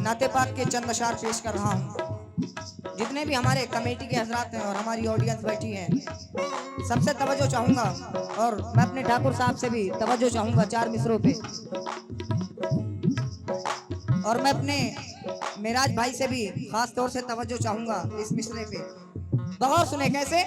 नाते पाक के चंद अशार पेश कर रहा हूँ। जितने भी हमारे कमेटी के हजरात हैं और हमारी ऑडियंस बैठी है, सबसे तवज्जो चाहूंगा और मैं अपने ठाकुर साहब से भी तवज्जो चाहूंगा 4 मिसरों पे, और मैं अपने मेराज भाई से भी खास तौर से तवज्जो चाहूंगा इस मिसरे पे। गौर सुने कैसे।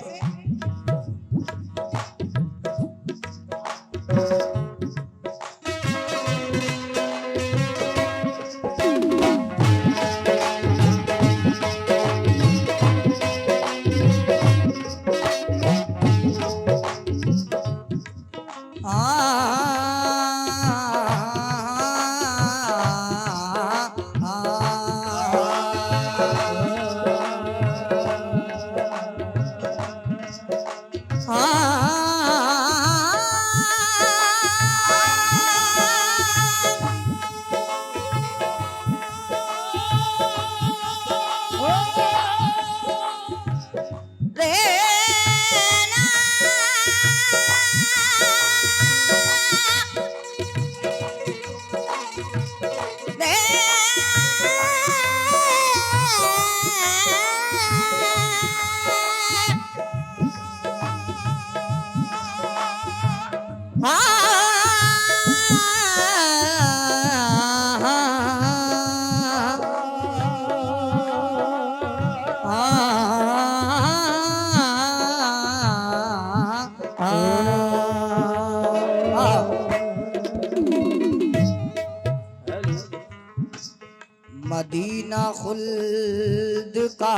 मदीना खुल्द का,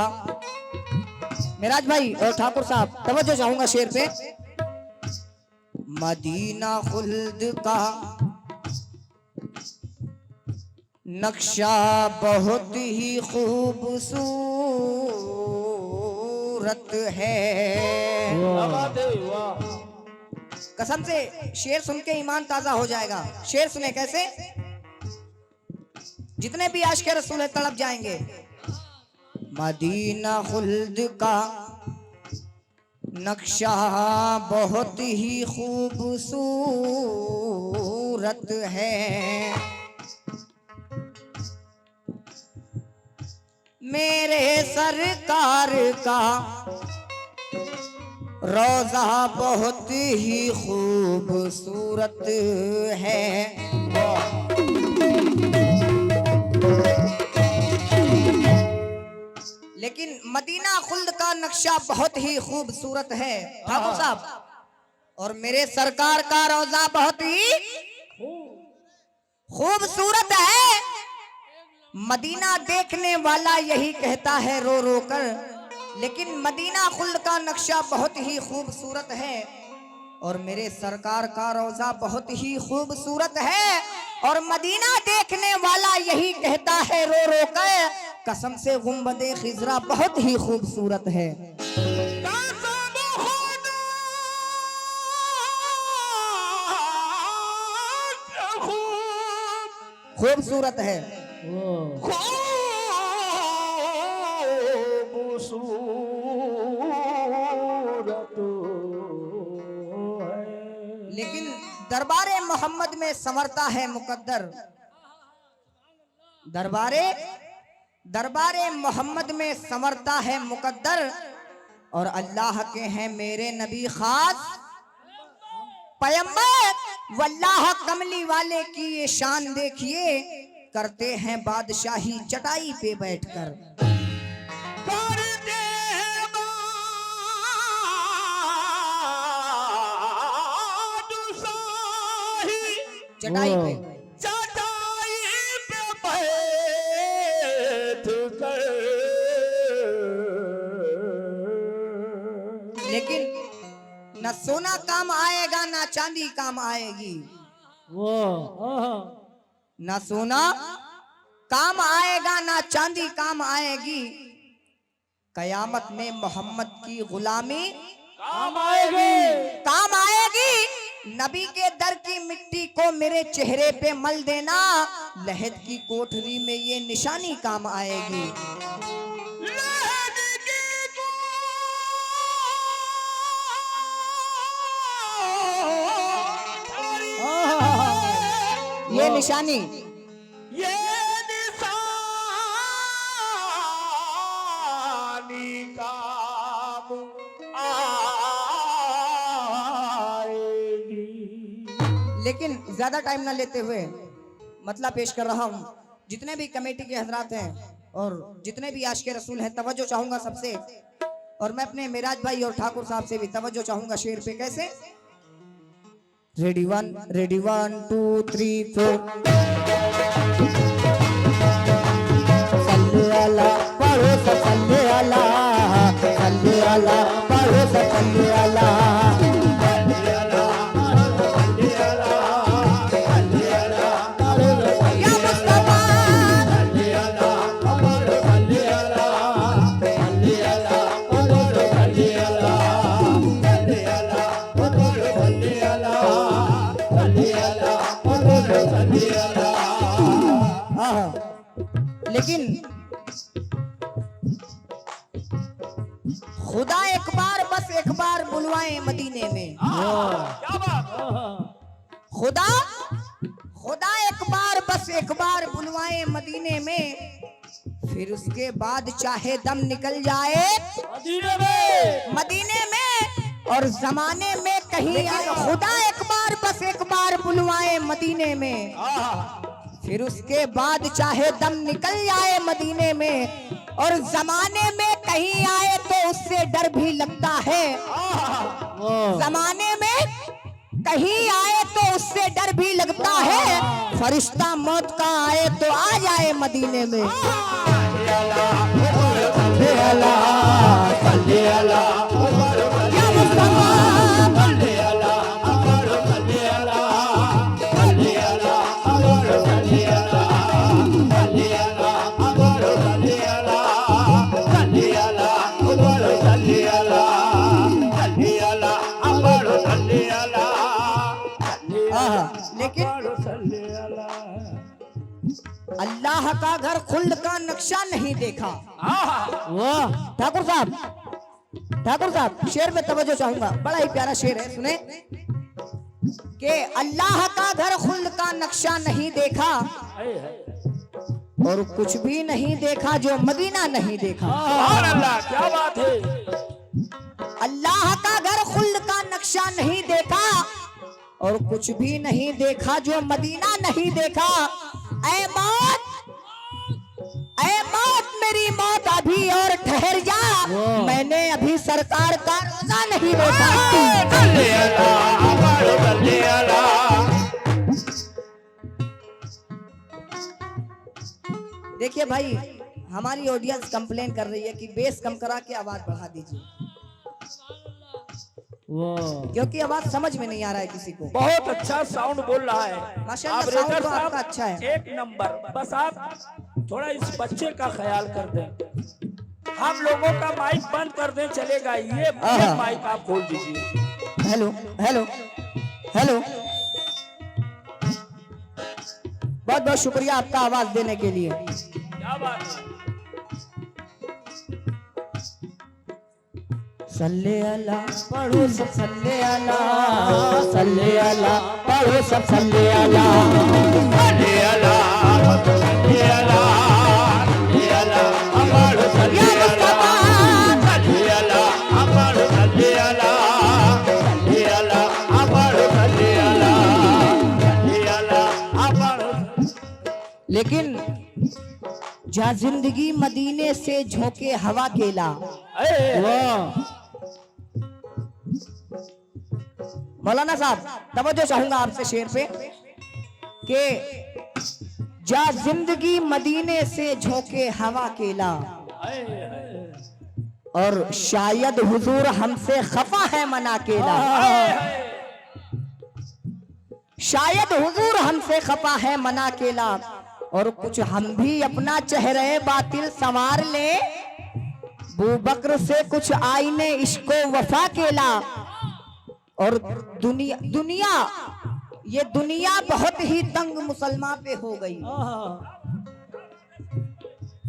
मेराज भाई और ठाकुर साहब तवज्जो चाहूंगा शेर पे। मदीना खुल्द का नक्शा बहुत ही खूबसूरत है। कसम से शेर सुन के ईमान ताजा हो जाएगा। शेर सुने कैसे। जितने भी आशिक़ रसूल है तड़प जाएंगे। मदीना खुल्द का नक्शा बहुत ही खूबसूरत है। मेरे सरकार का रोज़ा बहुत ही खूबसूरत है। लेकिन मदीना खुल्द का नक्शा बहुत ही खूबसूरत है ठाकुर साहब, और मेरे सरकार का रोज़ा बहुत ही खूबसूरत है। मदीना देखने वाला यही कहता है रो रो कर, लेकिन मदीना खुल्द का नक्शा बहुत ही खूबसूरत है और मेरे सरकार का रोज़ा बहुत ही खूबसूरत है, और मदीना देखने वाला यही कहता है रो रो कर, कसम से गुंबदे खिजरा बहुत ही खूबसूरत है। खूबसूरत है। लेकिन दरबारे मोहम्मद में संवरता है मुकद्दर। दरबारे मोहम्मद में संवरता है मुकद्दर, और अल्लाह के हैं मेरे नबी खास पैगंबर। वल्लाह कमली वाले की ये शान देखिए, करते हैं बादशाही चटाई पे बैठकर। चटाई पे लेकिन न सोना काम आएगा ना चांदी काम आएगी। न सोना काम आएगा ना चांदी काम आएगी। कयामत में मोहम्मद की गुलामी काम आएगी। नबी के दर की मिट्टी को मेरे चेहरे पे मल देना, लहद की कोठरी में ये निशानी काम आएगी। ये निशानी लेकिन ज्यादा टाइम ना लेते हुए मतलब पेश कर रहा हूँ। जितने भी कमेटी के हजरात हैं और जितने भी आशिक रसूल हैं, तवज्जो चाहूंगा सबसे। और मैं अपने मेराज भाई और ठाकुर साहब से भी तवज्जो चाहूंगा शेर पे। कैसे? Ready one 2 3 4। सल्ले अला पढ़ो सब सल्ले अला, सल्ले अला पढ़ो सब सल्ले अला। लेकिन खुदा एक बार बस एक बार बुलवाए मदीने में। खुदा एक बार बस एक बार बुलवाए मदीने में, फिर उसके बाद चाहे दम निकल जाए मदीने में और जमाने में कहीं आए। खुदा एक बार बस एक बार बुलवाए मदीने में, फिर उसके बाद चाहे दम निकल जाए मदीने में और जमाने में कहीं आए तो उससे डर भी लगता है। जमाने में कहीं आए तो उससे डर भी लगता है। फरिश्ता मौत का आए तो आ जाए मदीने में। लेकिन अल्लाह का घर खुल्द का नक्शा नहीं देखा। ठाकुर साहब शेर में तवज्जो चाहूंगा, बड़ा ही प्यारा शेर है, सुने कि अल्लाह का घर खुल्द का नक्शा नहीं देखा और कुछ भी नहीं देखा जो मदीना नहीं देखा। अल्लाह क्या बात है। अल्लाह का घर खुल्द का नक्शा नहीं देखा और कुछ भी नहीं देखा जो मदीना नहीं देखा। ऐ मौत मेरी मौत अभी और ठहर जा, मैंने अभी सरकार का रोजा नहीं देखा। देखिए भाई, हमारी ऑडियंस कंप्लेन कर रही है कि बेस कम करा के आवाज बढ़ा दीजिए, क्योंकि आवाज समझ में नहीं आ रहा है किसी को। बहुत अच्छा साउंड बोल रहा है माशाल्लाह, साउंड तो आपका अच्छा है, एक नंबर। बस आप थोड़ा इस बच्चे का ख्याल कर दें। हम लोगों का माइक बंद कर दें चलेगा, ये माइक आप खोल दीजिए। हेलो हेलो हेलो, बहुत बहुत शुक्रिया आपका आवाज देने के लिए। क्या बात है। सल्ले अला पढ़ो सब सल्ले अला, सल्ले अला पढ़ो सब सल्ले अला, सल्ले अला, सल्ले अला, सल्ले अला, अमर सल्ले अला, सल्ले अला, अमर सल्ले अला, सल्ले अला, अमर सल्ले अला, सल्ले अला, अमर। लेकिन जहाँ जिंदगी मदीने से झोंके हवा केला। मौलाना साहब तवज्जो चाहूंगा आपसे शेर पे कि जा जिंदगी मदीने से झोंके हवा केला और शायद हुजूर हमसे खफा है मना केला, शायद हुजूर हमसे खफा है मना केला और कुछ हम भी अपना चेहरे बातिल संवार ले, बू बकर से कुछ आईने इश्को वफा केला और दुनिया ये दुनिया बहुत ही तंग मुसलमान पे हो गई।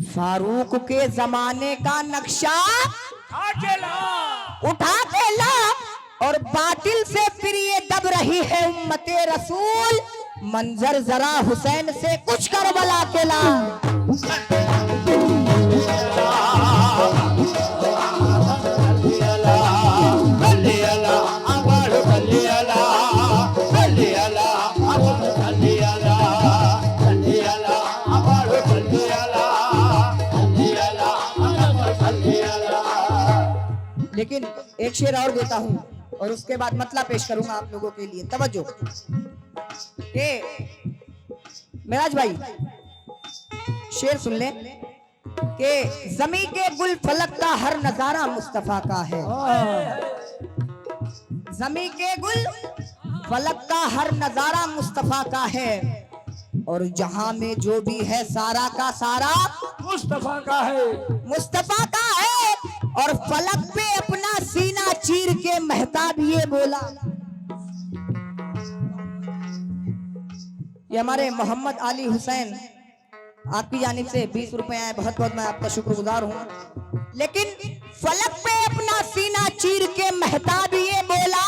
फारूक के जमाने का नक्शा उठा के ला और बातिल से फिर ये दब रही है उम्मते रसूल, मंजर जरा हुसैन से कुछ करबला के ला। एक शेर और देता हूं और उसके बाद मतलब पेश करूंगा आप लोगों के लिए। तवज्जो के मेराज भाई शेर सुन ले कि जमी के गुल फलक का हर नजारा मुस्तफा का है। जमी के गुल फलक का हर नजारा मुस्तफा का है और जहां में जो भी है सारा का सारा मुस्तफा का है, मुस्तफा का है। और फलक पे अपना सीना चीर के मेहताब ये बोला। ये हमारे मोहम्मद अली हुसैन आपकी जानिब से 20 रुपए आए, बहुत बहुत मैं आपका शुक्रगुजार हूँ। लेकिन फलक पे अपना सीना चीर के मेहताब ये बोला,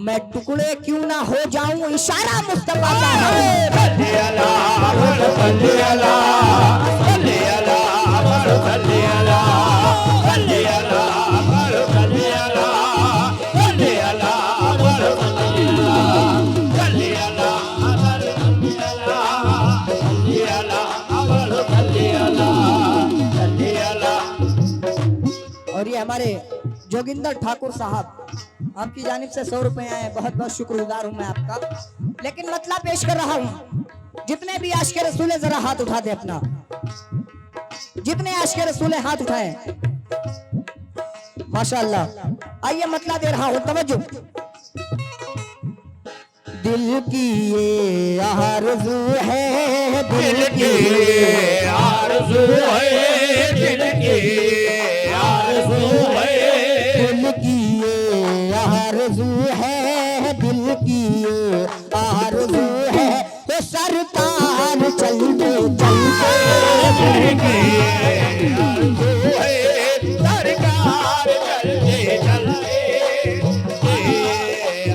मैं टुकड़े क्यों ना हो जाऊं, इशारा मुस्तफा का है। और ये हमारे जोगिंदर ठाकुर साहब आपकी जानिब से 100 रुपए आए, बहुत बहुत शुक्रगुजार हूं मैं आपका। लेकिन मतलब पेश कर रहा हूं, जितने भी आशिक रसूल जरा हाथ उठा दे अपना, जितने आशिक रसूल हाथ उठाए माशाअल्लाह। आइए मतलब दे रहा हूं, तवज्जो। दिल की ये आरज़ू है, दिल की ये आरज़ू है, दिल की आरज़ू है, दिल की ये आरज़ू है, दिल की ये आरज़ू है। तो सरकार चलते चलते दिल की आरज़ू है, सरकार चलते चलते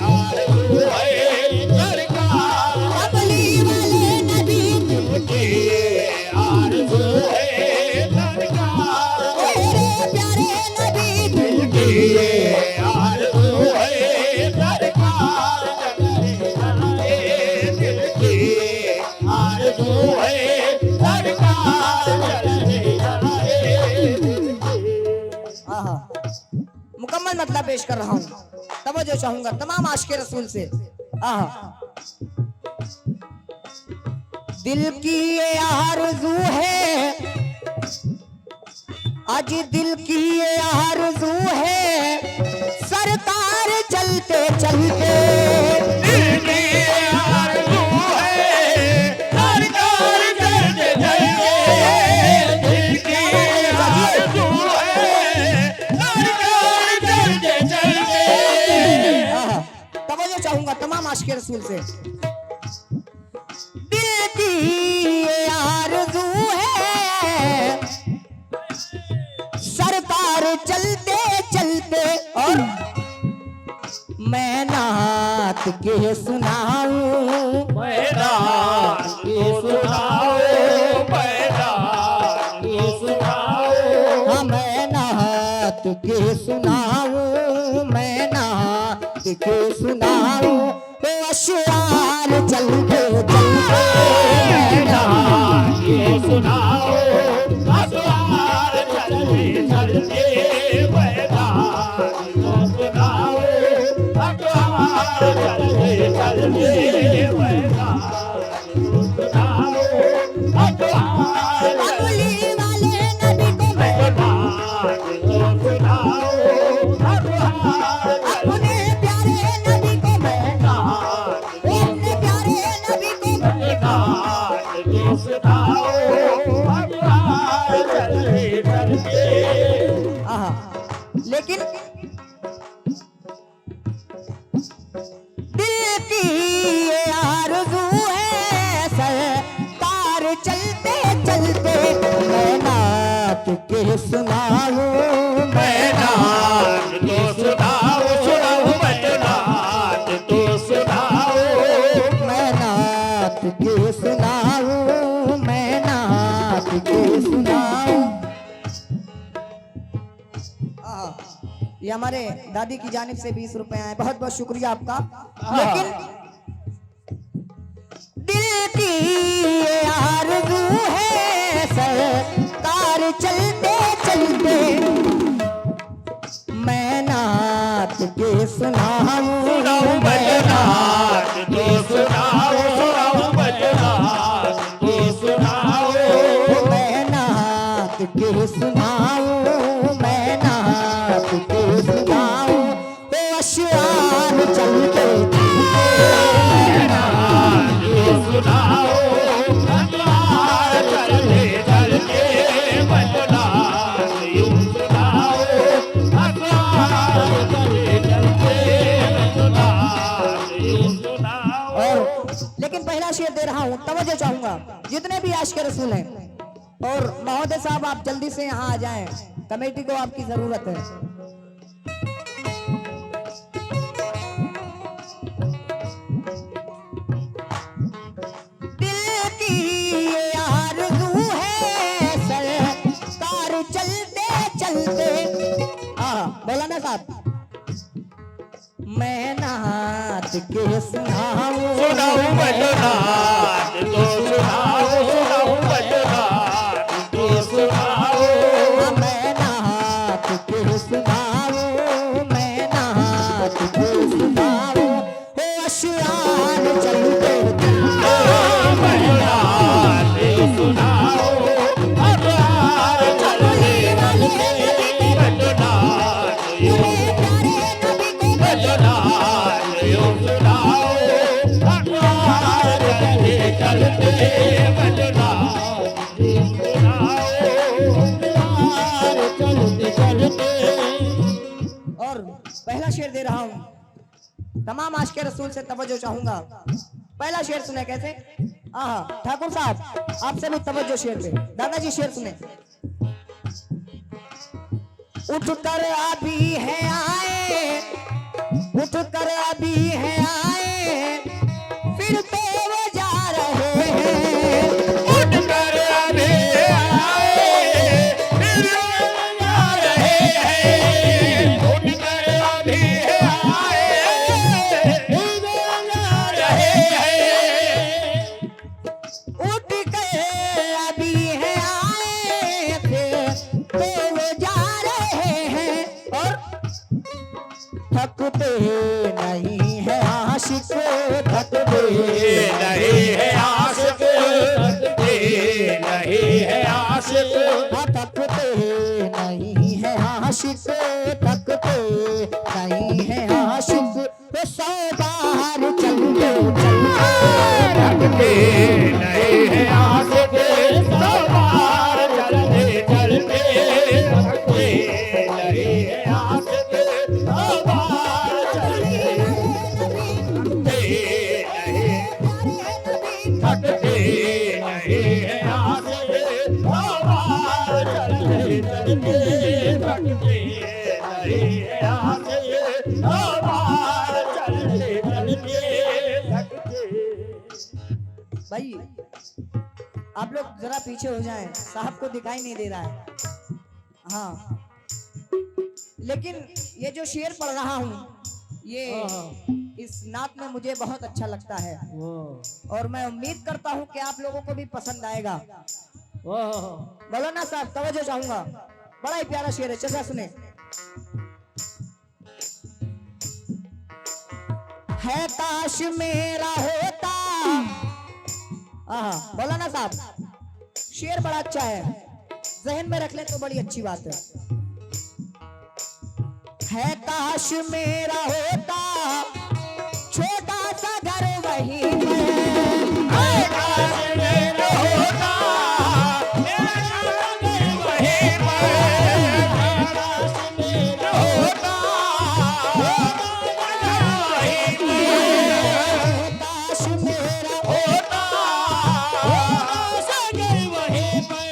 आरज़ू है, सरकार कमली वाले नबी की आरज़ू है, सरकार तेरे प्यारे नबी दिल की आरज़ू है, सरकार चलते चलते दिल की आरज़ू है, सरकार चलते चलते। आहा, मुकम्मल मतलब पेश कर रहा हूँ, तवज्जो चाहूंगा तमाम आशिक रसूल से। आहा, दिल की ये आरज़ू है, आज दिल की ये आरज़ू है, सरकार चलते चलते दिल की आरज़ू है, सरकार चलते चलते दिल की आरज़ू है, सरकार चलते चलते। आहा, तवज्जो चाहूंगा तमाम आशिक रसूल से। दिल की ये आरज़ू है, सरकार चलते चलते और मैं नात के सुनाऊं, मैदान की सुनाओ, मैदान की सुनाओ, हाँ मैं नात के सुनाऊं, मैं नात के सुनाऊं। वो अशआर चलते चलते मैदान की सुनाओ, असवार चलते चलते मैदान की सुनाओ, असवार चलते चलते मैदान की सुनाओ, असवार कमली वाले नबी को मैं मैदान की सुनाओ, असवार अपने प्यारे नबी को मैं, अपने प्यारे नबी को मैं। मैदान की सुनाओ, असवार चलते चलते। आहा, लेकिन दिल की ये आरज़ू है, सरकार चलते चलते मैं नात के सुनाऊं, मैं मैदान तो सुनाओ, सुनाओ मैदान तो सुनाओ, मैं नात के सुनाऊं, मैं नात के सुनाऊं। ये हमारे दादी की जानिब से 20 रुपए आए, बहुत बहुत शुक्रिया आपका। लेकिन दिल की ये आरज़ू है, सरकार चलते चलते मैं ना सुनाऊं सुनाऊं भजनाथ तो सुनाओ, सुनाऊं भजनाथ तो सुनाओ। मैं नाथ के सुनाऊं, मैं नाथ के सुनाऊं। ओ अश्वान चलते मैं नाथ तो सुनाओ, भजनाथ चलते चलते भजनाथ यूं सुनाओ, भजनाथ चलते चलते भजनाथ यूं सुनाओ। और लेकिन पहला शेर दे रहा हूं, तवज्जो चाहूंगा जितने भी आशिक रसूल हैं। और महोदय साहब आप जल्दी से यहाँ आ जाएं, कमेटी को आपकी जरूरत है। दिल की ये आरज़ू है सरकार चलते चलते। बोला ना साहब, मैं नाथ के सुनाऊं सुनाऊं भजनाथ तो सुनाओ, सुनाऊं भजनाथ तो सुनाओ। मैं नाथ के सुनाऊं, मैं नाथ के सुनाऊं। हो अश्वान चलते भजनाथ तो सुनाओ, भजनाथ चलते चलते भजनाथ यूं भजनाथ यूं सुनाओ, भजनाथ चलते चलते भजनाथ यूं सुनाओ, चलते चलते। और पहला शेर दे रहा हूं, तमाम आशिक रसूल से तवज्जो चाहूंगा। पहला शेर सुने कैसे। ठाकुर साहब आपसे भी तवज्जो शेर पे। दादाजी शेर सुने। उठ कर अभी है आए, उठ कर अभी है आए, फिर तो वो जा रहे हैं। उठ कर अभी आए, फिर जा रहे हैं। उठ कर अभी आए, फिर जा रहे हैं। उठ कर अभी है आए, फिर तो वो जा रहे हैं। और थकते नहीं है आशिक, थकते नहीं है आशिक, थकते नहीं है आशिक। थकते नहीं है आशिक, थकते नहीं है आशिक। वो 100 बार चलते चलते थकते नहीं है आशिक, सवार चलते चलते थकते नहीं है आशिक, सवार चलते थकते नहीं है आशिक, सवार चलते चलते थकते नहीं है आशिक, सवार चलते चलते थकते। भाई आप लोग जरा पीछे हो जाएं, साहब को दिखाई नहीं दे रहा है। हाँ, लेकिन ये जो शेर पढ़ रहा हूँ ये इस नात में मुझे बहुत अच्छा लगता है। और मैं उम्मीद करता हूँ कि आप लोगों को भी पसंद आएगा। बोलो ना साहब, तवज्जो चाहूंगा। बड़ा ही प्यारा शेर है, चचा सुने। है काश मेरा होता। बोला ना साहब, शेर बड़ा अच्छा है, जहन में रख ले तो बड़ी अच्छी बात है काश मेरा होता छोटा सा घर वहीं पर। है काश मेरा होता मेरा घर वहीं पर। काश मेरा होता मेरा वहीं पर। काश मेरा होता घर वहीं पर।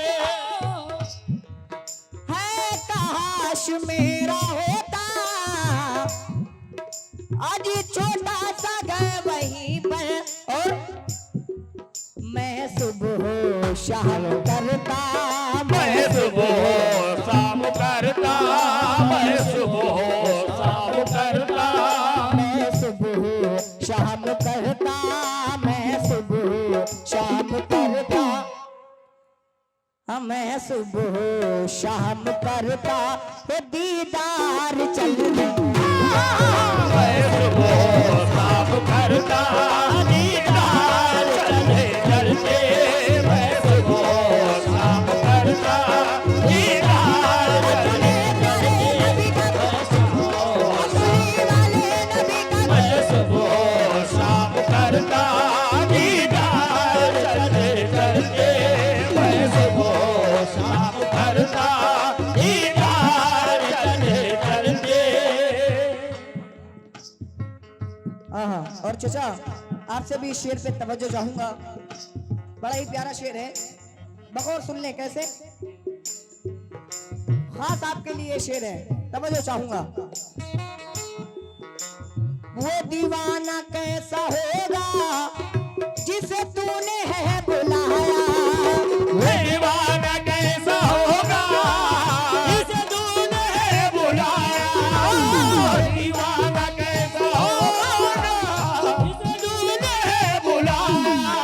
है काश मेरा होता आज छोटा सा घर वहीं पर। और मैं सुबह शाम करता, मैं सुबह शाम करता, मैं सुबह शाम करता। मैं सुबह शाम करता, मैं सुबह शाम करता। मैं सुबह शाम करता, वो दीदार चल मैं सुबह शाम करता दीदार चलते चलते, मैं सुबह शाम करता दीदार चलते चलते, मैं सुबह शाम करता दीदार चलते चलते, मैं सुबह शाम करता दीदार चलते चलते। हाँ, और चचा आपसे भी इस शेर पे तवज्जो चाहूंगा। बड़ा ही प्यारा शेर है, बगौर सुन ले कैसे। खास आपके लिए ये शेर है, तवज्जो चाहूंगा। वो दीवाना कैसा होगा जिसे तूने है बुलाया, वो दीवाना कैसा होगा जिसे तूने है बुलाया, दीवाना कैसा होगा जिसे तूने है बुलाया,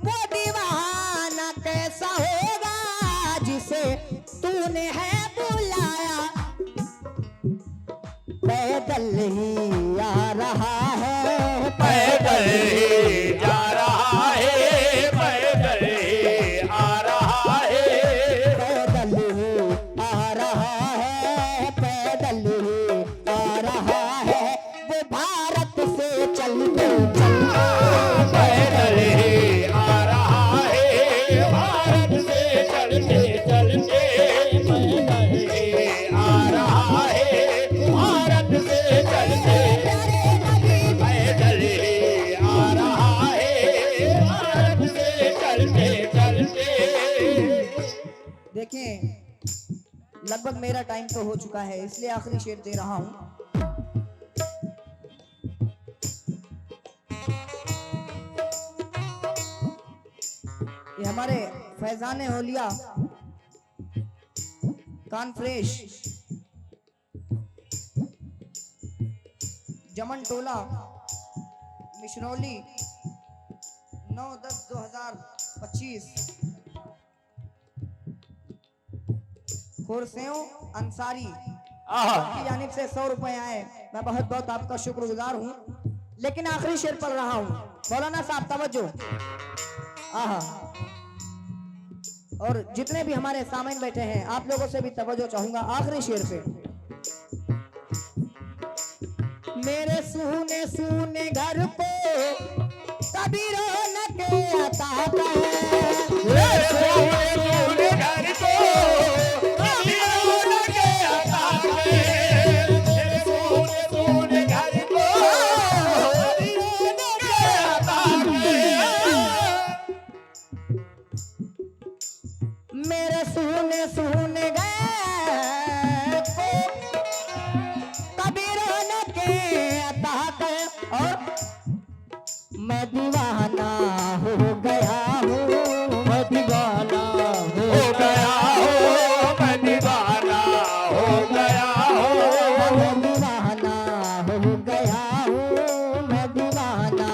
वो दीवाना कैसा होगा जिसे तूने है बुलाया, पैदल ही आ रहा है, पैदल ही जा रहा है, पैदल ही आ रहा है, पैदल ही आ रहा है, पैदल ही आ रहा है, वो भारत से चलते चलते, पैदल ही आ रहा है, भारत से चलते चलते, पैदल ही आ रहा है, भारत से चलते, पैदल ही आ रहा है, भारत से चलते चलते। देखें लगभग मेरा टाइम तो हो चुका है, इसलिए आखिरी शेर दे रहा हूं। ये हमारे फैजान होलिया कॉन्फ्रेश जमन टोला मिशरौली 9/10/2025 खुरसेओ अंसारी की जानिब से 100 रुपए आए। मैं बहुत बहुत आपका शुक्रगुजार हूँ। लेकिन आखिरी शेर पढ़ रहा हूँ, मौलाना साहब तवज्जो। आहा, और जितने भी हमारे सामने बैठे हैं आप लोगों से भी तवज्जो चाहूंगा आखिरी शेर पे। मेरे सूने सूने घर को कभी रौनक अता कर, मेरे सोने सोने घर को कभी रौनक अता कर, मेरे सोने सोने घर को कभी रौनक अता कर, मेरे सूने सूने घर को कभी रौनक अता कर, और मैं दीवाना हो गया हूँ, मैं दीवाना हो गया हो, मैं दीवाना हो गया हो, मैं दीवाना हो गया हूँ, मैं दीवाना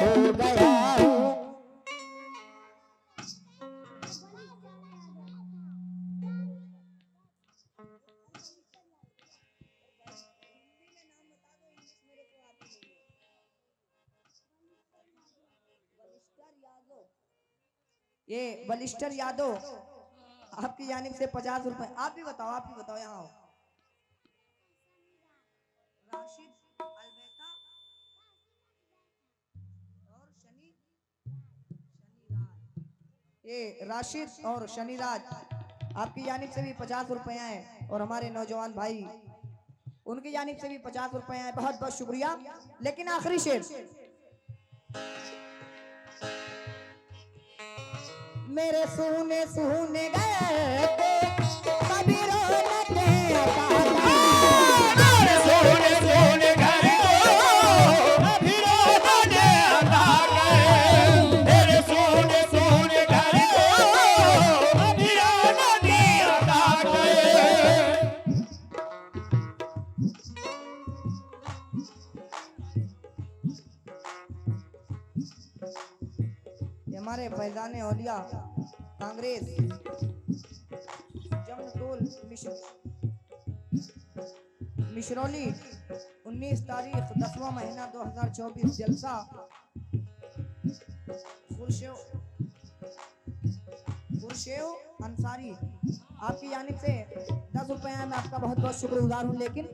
हो गया हूँ। ये बलिस्टर यादव आपकी जानिब से 50 रुपए। आप भी बताओ यहाँ आओ। राशिद अलबैका और ये राशिद और शनिराज आपकी जानिब से भी 50 रुपए आए, और हमारे नौजवान भाई उनकी जानिब से भी 50 रुपए आए। बहुत बहुत शुक्रिया। लेकिन आखिरी शेर, मेरे सूने सूने गए कभी रौनक अता कर, मेरे सोने सोने घर को कभी रौनक अता कर, मेरे सोने सोने घर को कभी रौनक अता कर। हमारे फैजान औलिया कांग्रेस जमटोल मिशरौली 19 तारीख 10वां महीना 2024 जलसा खुर्शेव अंसारी आपकी जानिब से 10 रुपए मैं आपका बहुत बहुत शुक्रगुजार हूँ। लेकिन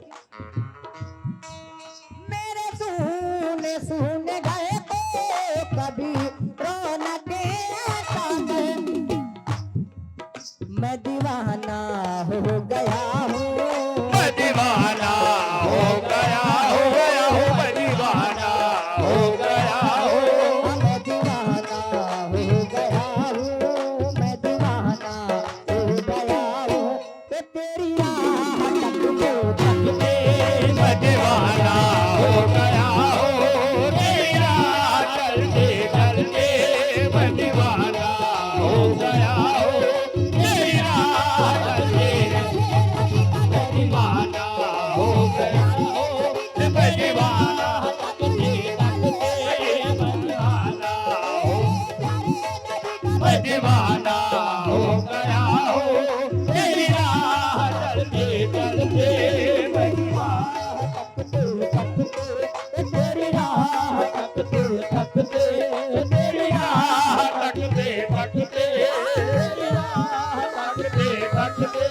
मेरे सुने सुने गए तो कभी रौनक मैं दीवाना हो गया हूँ, मैं दीवाना हो गया हूँ, मैं दीवाना हो गया हूँ, मैं दीवाना हो गया हूँ, मैं दीवाना हो गया हूँ कि तेरी राह तकते मैं दीवाना हो गया हूँ, तेरी राह चलते चलते मैं दीवाना हो गया हूँ, तेरी राह चलते मैं दीवाना हो गया हूँ, मैं दीवाना तकते तकते मैं दीवाना हो गया हूँ, तेरी राह चलते चलते मैं तेरी राह तकते तकते तेरी राह तकते तकते तेरी राह तकते तकते